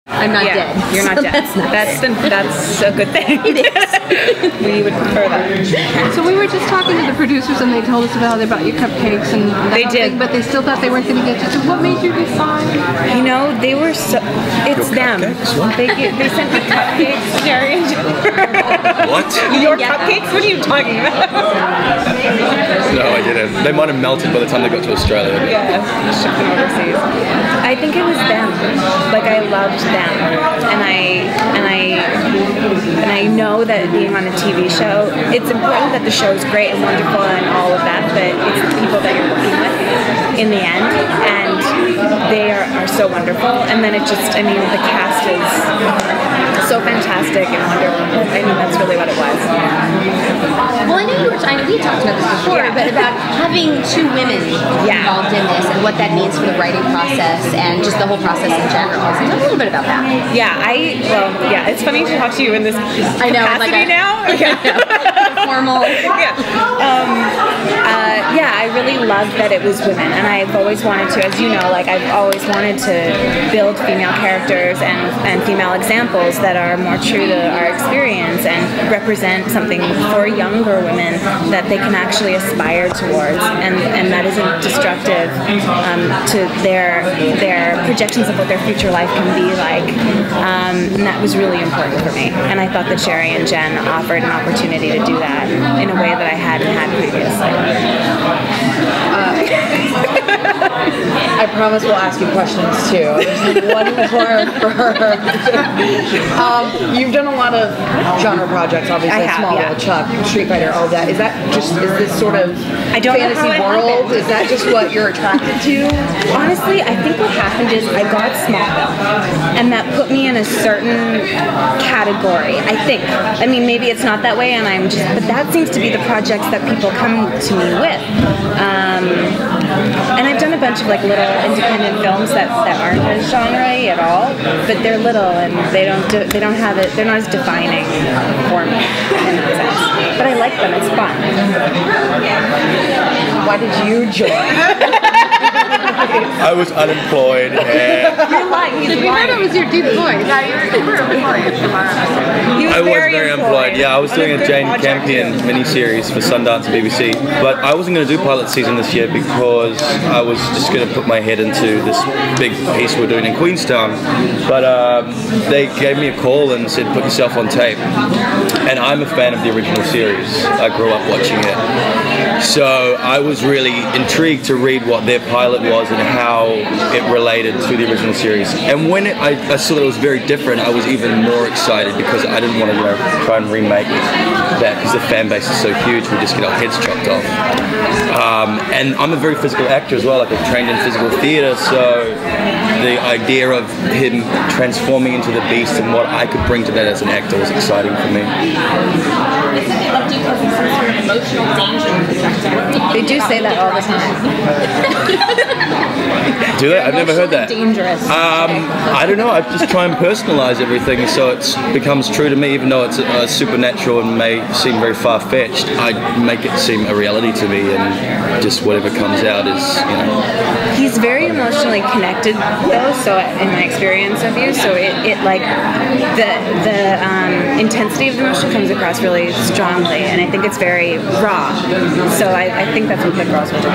I'm not dead. You're not dead. That's nice. That's a good thing. It is. We would prefer that. So we were just talking to the producers and they told us about how they brought you cupcakes and that They did. thing, but they still thought they weren't going to get you. So what made you decide? You know, they were so. It's them. They sent me cupcakes, Jerry and Jennifer. What? Your cupcakes? What are you talking about? No, I didn't. They might have melted by the time they got to Australia. Yeah, shipped them overseas. I think it was them. Like I loved them, and I know that being on a TV show, it's important that the show is great and wonderful and all of that, but it's the people that you're working with in the end, and they are so wonderful. And then it just, I mean, the cast is so fantastic and wonderful. I mean, that's really what it was. Well, I know you were. We talked about this before, but about having two women involved in this and what that means for the writing process and just the whole process in general. So tell me a little bit about that. Yeah, it's funny to talk to you in this I know, capacity now. Formal. I really loved that it was women, and I've always wanted to, as you know, like I've always wanted to build female characters and female examples that are more true to our experience and represent something for younger women that they can actually aspire towards, and that isn't destructive to their projections of what their future life can be like. And that was really important for me, and I thought that Sherry and Jen offered an opportunity to do that in a way that I hadn't had previously. I promise we'll ask you questions too. One more for her. You've done a lot of genre projects, obviously. Smallville, Chuck, Street Fighter, all of that. Is this sort of fantasy world? Is that just what you're attracted to? Honestly, I think what happened is I got Smallville, and that put me in a certain category. I think. I mean, maybe it's not that way, and but that seems to be the projects that people come to me with. And I've done a bunch of like little independent films that aren't as genre-y at all, but they're little and they don't have it. They're not as defining for me in that sense. But I like them. It's fun. Why did you join? I was unemployed. You're lying. We heard it was your deep voice. You were employed. I was very employed. Yeah, I was doing a Jane Campion miniseries for Sundance and BBC, but I wasn't going to do pilot season this year because I was just going to put my head into this big piece we're doing in Queenstown. But they gave me a call and said, put yourself on tape. And I'm a fan of the original series. I grew up watching it. So I was really intrigued to read what their pilot was and how it related to the original series. And when I saw that it was very different, I was even more excited because I didn't want to try and remake that because the fan base is so huge, we just get our heads chopped off. And I'm a very physical actor as well, like I've trained in physical theatre, so the idea of him transforming into the beast and what I could bring to that as an actor was exciting for me. They do say that all the time. Do they? I've never heard that. Dangerous. I don't know. I just try and personalize everything so it becomes true to me, even though it's supernatural and may seem very far-fetched. I make it seem a reality to me, and just whatever comes out is, He's very emotionally connected, though. So in my experience of you, so it like the intensity of the emotion comes across really strongly, and I think it's very raw. So I think that's what the girls were doing.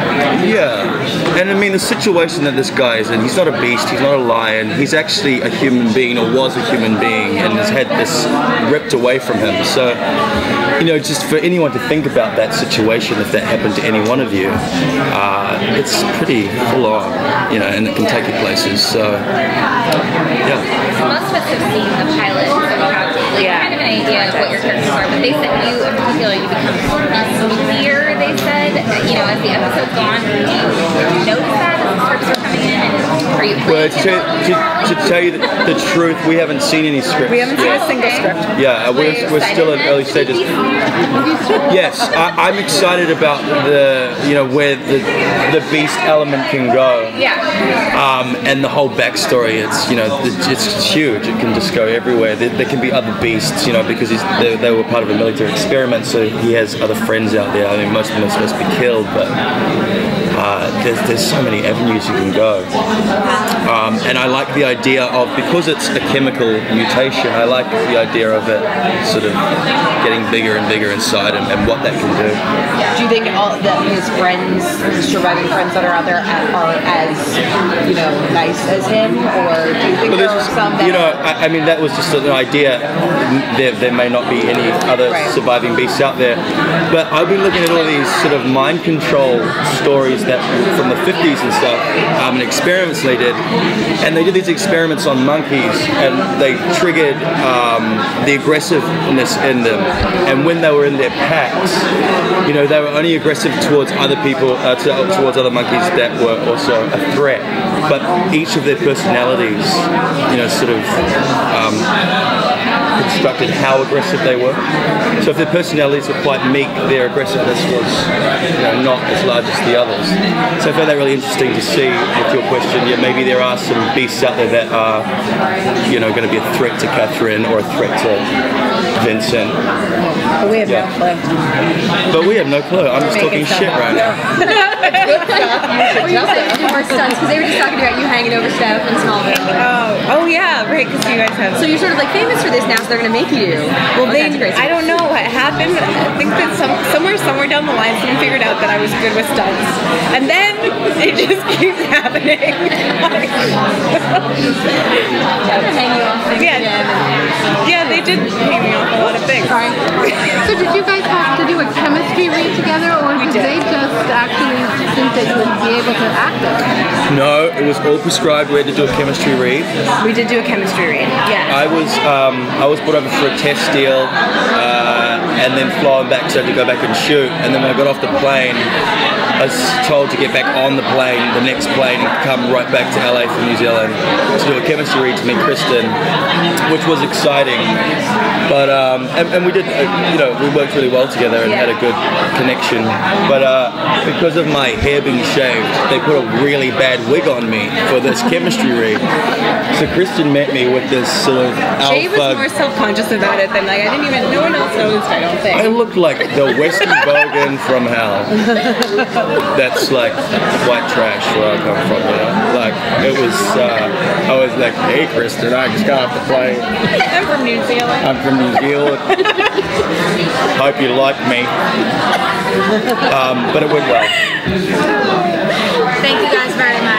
Yeah, and I mean the situation that this guy is in, he's not a beast, he's not a lion, he's actually a human being, or was a human being, and has had this ripped away from him. So, just for anyone to think about that situation, if that happened to any one of you, it's pretty full on, and it can take you places. So, yeah. Most of us have seen the pilot, so we have kind of an idea of what your characters are, but they said you, in particular, you become smoothier, they said, as the episodes go on. Do you notice that as the scripts are coming in? Are you Well, to tell you the truth, we haven't seen any scripts. We haven't seen a single script. Yeah, we're still in early stages. Yes, I'm excited about where the beast element can go. Yeah. And the whole backstory. It's huge. It can just go everywhere. There can be other beasts, because they were part of a military experiment. So he has other friends out there. I mean, most of them are supposed to be killed, but there's so many avenues you can go. And I like the idea of, because it's a chemical mutation, I like the idea of it sort of getting bigger and bigger inside him and what that can do. Do you think all that his friends, his surviving friends that are out there are as, you know, nice as him? Or do you think there are some that... You know, I mean, that was just an idea. There may not be any other surviving beasts out there. But I've been looking at all these sort of mind control stories that from the 50s and stuff, and experiments they did. And they did these experiments on monkeys, and they triggered the aggressiveness in them. And when they were in their packs, you know, they were only aggressive towards other people, towards other monkeys that were also a threat. But each of their personalities, you know, sort of constructed how aggressive they were. So if their personalities were quite meek, their aggressiveness was, you know, not as large as the others. So I found that really interesting to see with your question. Yeah, maybe there are some beasts out there that are, you know, going to be a threat to Catherine or a threat to Vincent. But we have no clue. But we have no clue. I'm just talking shit right now. Or you said you do more stunts, because they were just talking about you hanging over stuff in Smallville. Oh yeah, right, because you guys have... So you're sort of like famous for this now, so they're going to make you do. Well, I don't know what happened. I think that somewhere down the line, someone figured out that I was good with stunts. And then it just keeps happening. Yeah, they did hang me off a lot of things. Sorry. So did you guys have to do a chemistry read together, or did they just actually think that you would be able to act it? No, it was all prescribed. We had to do a chemistry read. We did do a chemistry read. Yeah. I was brought over for a test deal, and then flown back, so I had to go back and shoot. And then when I got off the plane, I was told to get back on the plane, the next plane, and come right back to LA from New Zealand to do a chemistry read to meet Kristin, which was exciting. But and we did, you know, we worked really well together and had a good connection. But because of my hair being shaved, they put a really bad wig on me for this chemistry read. So Kristin met me with this sort of alpha. Jay was more self-conscious about it than like, no one else noticed, I don't think. I looked like the Western Bogan from hell. That's like white trash where I come from, you know? Like, it was, I was like, hey Kristin, I just got off the plane. I'm from New Zealand. I'm from New Zealand. Hope you like me. But it went well. Thank you guys very much.